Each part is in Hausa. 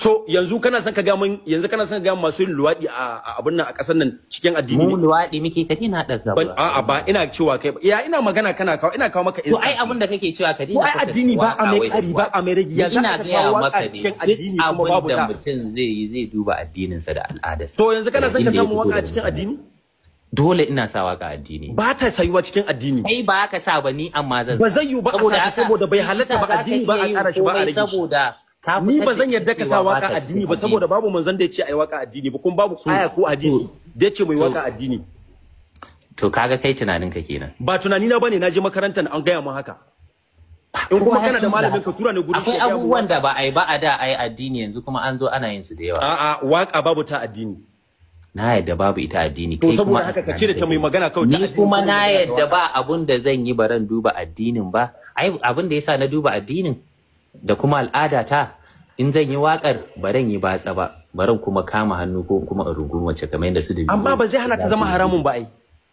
So yanzu kana son ka ga mun masu yin luwadi a abin nan a kasar nan cikin addini mu luwadi muke ka dina da gaba a'a ba ina cewa kai ya ina magana ina kawo maka to ai abin da kake cewa ka dina ai addini ba a mai kari ba a mai rage ya ina ga maka cikin addini kuma babu da mutum zai duba addinin sa da al'adarsa to yanzu kana son ka samu waka cikin addini dole ina sa waka addini ba ta sayuwa cikin addini kai ba ka sa ba ni amma zan ba zai yi ba saboda bai halatta ba addini ba a ƙara shi ba a rage saboda ni ba zan yarda ka sa waka addini ba saboda babu manzon da ya ce ai waka addini ba kuma babu aya ko hadisi da ya ce mai waka addini to kaga kai tunanin ka kenan ba tunani na bane naje makarantar an gaya mun haka in kuma kana da malamin ka tura ne gurin shi akwai abubuwan da ba ai ba a da ai addini yanzu kuma an zo ana yin su da yawa a'a waka babu ta addini na yadda babu ita addini kai kuma haka ka ce da ta mai magana kawai ni kuma na yadda ba abun da zan yi baran duba addinin ba ai abun da yasa na duba addinin da kuma al'ada ta in zan yi wakar baran yi batsa ba baran kuma kama hannu ko kuma in rungu mace kamar yadda su da amma ba zai hana ta zama haramun ba ai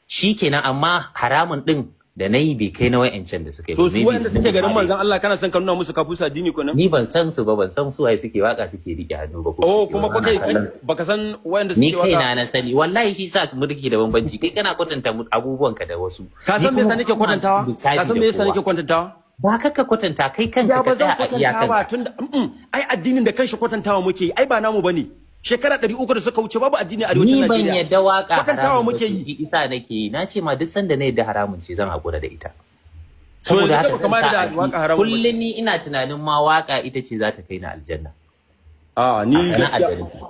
shikenan amma haramun din da nayi bai kai na wayancan da suka yi to su wanda suke garin manzon Allah kana son ka nuna musu kafusa addini ko nan ni ban san su ba ban san su waye suke waka suke rike hannu ba ko kuma ko kai baka san wanda suke waka ni kaina na sani wallahi shi sa mulki da bambanci kai kana kwatanta abubuwan ka da wasu ka san me yasa nake kwatantawa ka san me yasa nake kwatantawa ba ka kwatanta kai kanka ka tsaya a iyakan tunda ai addinin da kanshi kwatantawa muke yi ai ba namu bane shekara 300 da suka wuce babu addini a arewacin Najeriya ni ban yadda waka kwatantawa muke yi isa nake yi na ce ma duk sanda na yadda haramun ce zan hakura da ita saboda haka kamar da waka haramun kullun ni ina tunanin ma waka ita ce za ta kai ni aljanna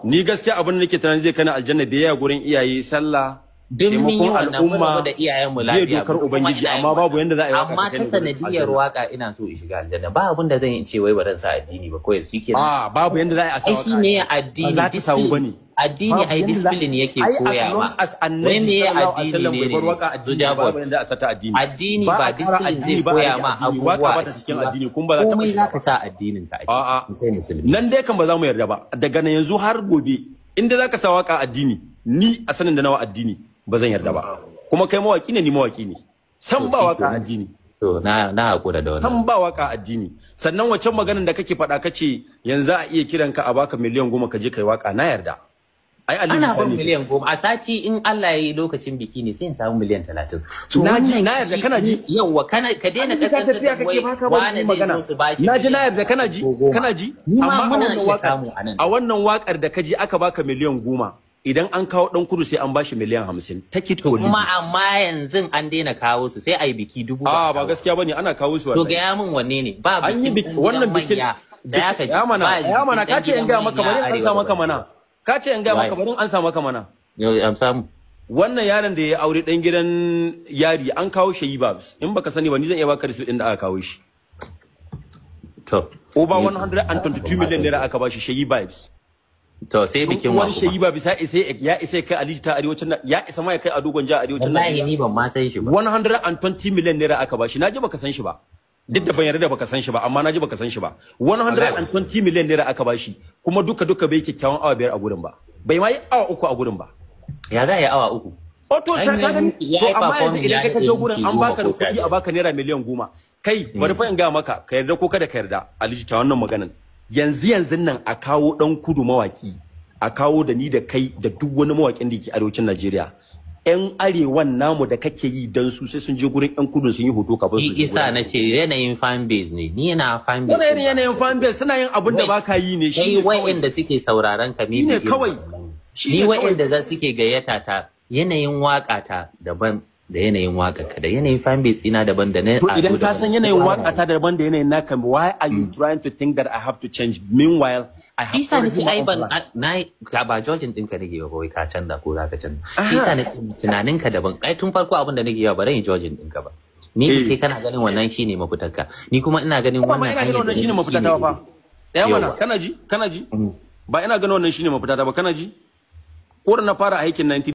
ni gaskiya abin da nake tunanin zai kai ni aljanna da yaya gurin iyaye sallah duk mun yi wannan da iyayen mu lafiya dokar ubangiji amma babu yanda za a yi waka amma ta sanadiyar waka ina so in shiga aljanna ba abin da zan yi ce wai ba zan sa addini ba kawai shikenan babu yanda za a sa waka shi ne addini za ta samu bane addini ai discipline yake koya ma wai me addini ne babu yanda a sata addini addini ba discipline zai koya ma abubuwa ba ta cikin addini kun ba za ta komai za ka sa addinin ka a ciki nan dai kan ba za mu yarda ba daga nan yanzu har gobe inda za ka sa waka addini ni a sanin da nawa addini ba zan yarda ba kuma kai mawaki ne ni mawaki ne san ba waka addini to na hakura da wannan san ba waka addini sannan wancan maganar da kake faɗa kace yanzu a iya kiran ka a baka miliyan 10 ka je kai waka na yarda ai ana ban miliyan 10 a sati in Allah ya yi lokacin biki ne sai in samu miliyan 30 to na yarda kana ji yawa kana ka daina kasance da wai wani magana na ji na yarda kana ji amma a wannan wakar da kaji aka baka miliyan 10 idan an kawo dan kudu sai an bashi miliyan 50 take to kuma amma yanzu an daina kawo su sai ai biki 1000 ba gaskiya bane ana kawo su to ga ya min wanne ne ba biki wannan bikin da ya kaji ya mana kace in ga maka bari an sa maka mana kace in ga maka bari an sa maka mana yau am samu wannan yaron da ya aure dan gidan yari an kawo shi babs in baka sani ba ni zan iya baka receipt din da aka kawo shi to over 122 million naira aka bashi shayi babs to sai bikin wani shayi ba bisa ya isa kai Aliji ta arewacin ya isa ma ya kai a dogon ja arewacin wallahi ni ban ma san shi ba 120 million naira aka bashi naji baka san shi ba duk da ban yarda da baka san shi ba amma naji baka san shi ba 120 million naira aka bashi kuma duka bai kyakkyawan awa 5 a gurin ba bai ma yi awa 3 a gurin ba ya za yi awa 3 to sai ka gani to amma yanzu idan ka je gurin an baka da kuɗi a baka naira miliyan 10 kai bari fa in ga maka ka yarda ko kada ka yarda Aliji ta wannan maganan yanzu nan a kawo dan kudu mawaki a kawo da ni da kai da duk wani mawakin da yake arewacin Najeriya yan arewan namu da kake yi dan su sai sun je gurin yan kudun sun yi hoto kafin su isa nace yanayin fan base ne ni yana fan base wannan yanayin fan base suna yin abin da baka yi ne shi wayanda suke sauraron ka ne kawai ni wayanda za suke gayyata ta yanayin waka ta daban da yanayin waƙarka da yanayin fan base ina daban da na to idan ka san yanayin waƙata daban da yanayin naka why are you trying to think that I have to change meanwhile I have Isa ne ai ban na ka ba judging ɗinka nake ba kawai ka canza ko zaka canza Isa ne tunaninka daban ai tun farko abin da nake yi ba ran judging ɗinka ba ni kai kana ganin wannan shine mafitarka ni kuma ina ganin wannan ina ganin wannan shine mafitarka ba tsaya mana kana ji ba ina ganin wannan shine mafitata ba kana ji ko na fara aikin 19